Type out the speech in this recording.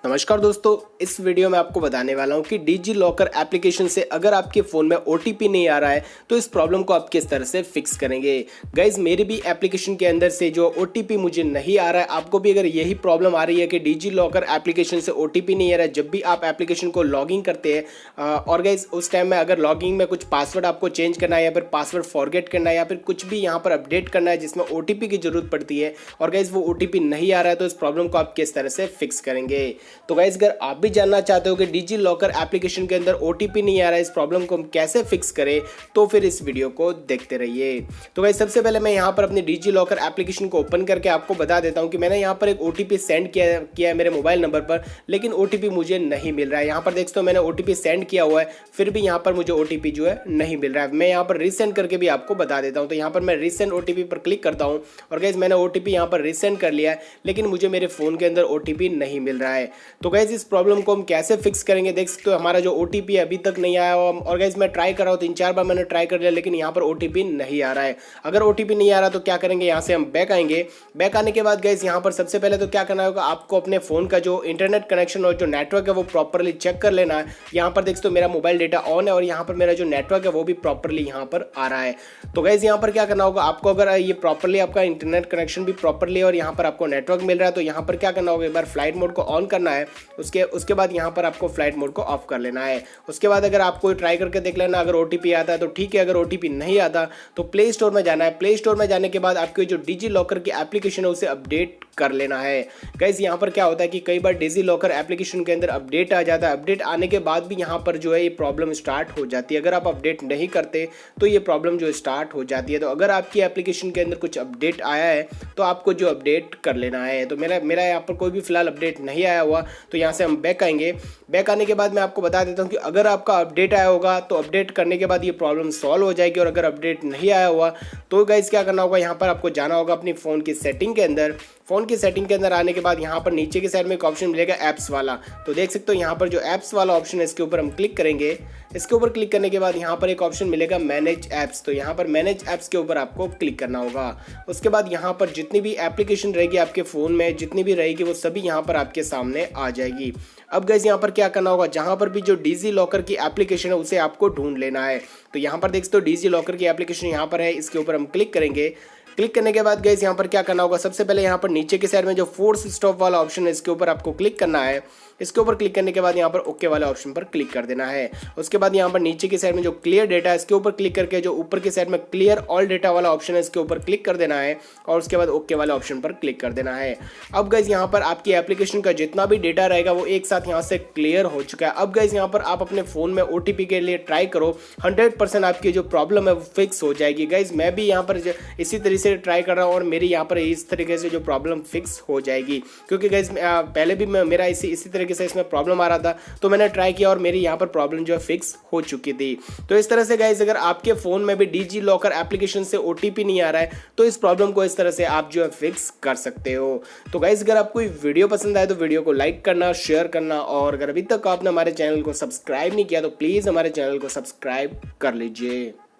नमस्कार दोस्तों, इस वीडियो में आपको बताने वाला हूं कि डिजी लॉकर एप्लीकेशन से अगर आपके फ़ोन में ओटीपी नहीं आ रहा है तो इस प्रॉब्लम को आप किस तरह से फिक्स करेंगे। गाइज, मेरी भी एप्लीकेशन के अंदर से जो ओटीपी मुझे नहीं आ रहा है, आपको भी अगर यही प्रॉब्लम आ रही है कि डिजी लॉकर एप्लीकेशन से ओटीपी नहीं आ रहा है जब भी आप एप्लीकेशन को लॉगिन करते हैं और गाइज उस टाइम में अगर लॉगिंग में कुछ पासवर्ड आपको चेंज करना है या फिर पासवर्ड फॉरगेट करना है या फिर कुछ भी यहाँ पर अपडेट करना है जिसमें ओटीपी की जरूरत पड़ती है और गाइज वो ओटीपी नहीं आ रहा है तो इस प्रॉब्लम को आप किस तरह से फिक्स करेंगे। तो गाइस, अगर आप भी जानना चाहते हो कि डिजी लॉकर एप्लीकेशन के अंदर ओटीपी नहीं आ रहा है, इस प्रॉब्लम को हम कैसे फिक्स करें, तो फिर इस वीडियो को देखते रहिए। तो गाइस, सबसे पहले मैं यहाँ पर अपनी डिजी लॉकर एप्लीकेशन को ओपन करके आपको बता देता हूँ कि मैंने यहाँ पर एक ओटीपी सेंड किया है मेरे मोबाइल नंबर पर, लेकिन ओटीपी मुझे नहीं मिल रहा है। यहाँ पर देख सकते हो मैंने ओटीपी सेंड किया हुआ है, फिर भी यहाँ पर मुझे ओटीपी जो है नहीं मिल रहा है। मैं यहाँ पर रीसेंड करके भी आपको बता देता हूँ। तो यहाँ पर मैं रीसेंड ओटीपी पर क्लिक करता हूँ और गाइस मैंने ओटीपी यहाँ पर रीसेंड कर लिया है, लेकिन मुझे मेरे फोन के अंदर ओटीपी नहीं मिल रहा है। तो गाइस, इस प्रॉब्लम को हम कैसे फिक्स करेंगे, देख सकते हो हमारा जो ओटीपी अभी तक नहीं आया और गाइस मैं ट्राई कर रहा हूँ, 3-4 बार मैंने ट्राई कर लिया लेकिन यहाँ पर ओटीपी नहीं आ रहा है। अगर ओटीपी नहीं आ रहा तो क्या करेंगे, यहाँ से हम बैक आएंगे। बैक आने के बाद गाइस यहाँ पर सबसे पहले तो क्या करना होगा, आपको अपने फोन का जो इंटरनेट कनेक्शन और जो नेटवर्क है वो प्रॉपरली चेक कर लेना है। यहाँ पर देख सकते हो मेरा मोबाइल डेटा ऑन है और यहाँ पर मेरा जो नेटवर्क है वो भी प्रॉपरली यहाँ पर आ रहा है। तो गाइस यहाँ पर क्या करना होगा, आपको अगर ये प्रॉपरली आपका इंटरनेट कनेक्शन भी प्रॉपरली और यहाँ पर आपको नेटवर्क मिल रहा है तो यहाँ पर क्या करना होगा, एक बार फ्लाइट मोड को ऑन करना है। उसके बाद यहाँ पर आपको फ्लाइट मोड को ऑफ कर लेना है। उसके बाद अगर आपको ट्राई करके देख लेना, अगर ओटीपी आता है तो ठीक है, अगर ओटीपी नहीं आता तो प्ले स्टोर में जाना है। प्ले स्टोर में जाने के बाद आपकी जो डिजी लॉकर की एप्लीकेशन है उसे अपडेट कर लेना है। गाइस, यहाँ पर क्या होता है कि कई बार डिजी लॉकर एप्लीकेशन के अंदर अपडेट आ जाता है, अपडेट आने के बाद भी यहाँ पर जो है ये प्रॉब्लम स्टार्ट हो जाती है। अगर आप अपडेट नहीं करते तो ये प्रॉब्लम जो स्टार्ट हो जाती है। तो अगर आपकी एप्लीकेशन के अंदर कुछ अपडेट आया है तो आपको जो अपडेट कर लेना है। तो मेरा यहाँ पर कोई भी फिलहाल अपडेट नहीं आया हुआ, तो यहाँ से हम बैक आएंगे। बैक आने के बाद मैं आपको बता देता हूँ कि अगर आपका अपडेट आया होगा तो अपडेट करने के बाद ये प्रॉब्लम सॉल्व हो जाएगी, और अगर अपडेट नहीं आया हुआ तो गाइस क्या करना होगा, यहाँ पर आपको जाना होगा अपनी फ़ोन की सेटिंग के अंदर। फ़ोन की सेटिंग के अंदर आने के बाद यहाँ पर नीचे की साइड में एक ऑप्शन मिलेगा ऐप्स वाला। तो देख सकते हो यहाँ पर जो ऐप्स वाला ऑप्शन है इसके ऊपर हम क्लिक करेंगे। इसके ऊपर क्लिक करने के बाद यहाँ पर एक ऑप्शन मिलेगा मैनेज ऐप्स। तो यहाँ पर मैनेज ऐप्स के ऊपर आपको क्लिक करना होगा। उसके बाद यहाँ पर जितनी भी एप्लीकेशन रहेगी आपके फ़ोन में, जितनी भी रहेगी वो सभी यहाँ पर आपके सामने आ जाएगी। अब गाइस यहाँ पर क्या करना होगा, जहाँ पर भी जो डिजी लॉकर की एप्लीकेशन है उसे आपको ढूंढ लेना है। तो यहाँ पर देख सकते हो डिजी लॉकर की एप्लीकेशन यहाँ पर है, इसके ऊपर हम क्लिक करेंगे। क्लिक करने के बाद गाइस यहाँ पर क्या करना होगा, सबसे पहले यहाँ पर नीचे की साइड में जो फोर्स स्टॉप वाला ऑप्शन है इसके ऊपर आपको क्लिक करना है। इसके ऊपर क्लिक करने के बाद यहाँ पर ओके वाले ऑप्शन पर क्लिक कर देना है। उसके बाद यहाँ पर नीचे की साइड में जो क्लियर डेटा है इसके ऊपर क्लिक करके जो ऊपर की साइड में क्लियर ऑल डेटा वाला ऑप्शन है इसके ऊपर क्लिक कर देना है और उसके बाद ओके वाले ऑप्शन पर क्लिक कर देना है। अब गाइस यहाँ पर आपकी एप्लीकेशन का जितना भी डेटा रहेगा वो एक साथ यहाँ से क्लियर हो चुका है। अब गाइस यहाँ पर आप अपने फोन में ओटीपी के लिए ट्राई करो, 100% आपकी जो प्रॉब्लम है वो फिक्स हो जाएगी। गाइस, मैं भी यहाँ पर इसी तरीके से ट्राई कर रहा हूँ और मेरी यहाँ पर इस तरीके से जो प्रॉब्लम फिक्स हो जाएगी, क्योंकि गाइस पहले भी मेरा इसी तरीके से इसमें प्रॉब्लम आ रहा था तो मैंने ट्राई किया और मेरी यहाँ पर प्रॉब्लम जो है फिक्स हो चुकी थी। तो इस तरह से गाइस, अगर आपके फोन में भी डिजी लॉकर एप्लीकेशन से ओटीपी नहीं आ रहा है तो इस प्रॉब्लम को इस तरह से आप जो है फिक्स कर सकते हो। तो गाइस, अगर आपको वीडियो पसंद आए तो वीडियो को लाइक करना, शेयर करना, और अगर अभी तक आपने हमारे चैनल को सब्सक्राइब नहीं किया तो प्लीज हमारे चैनल को सब्सक्राइब कर लीजिए।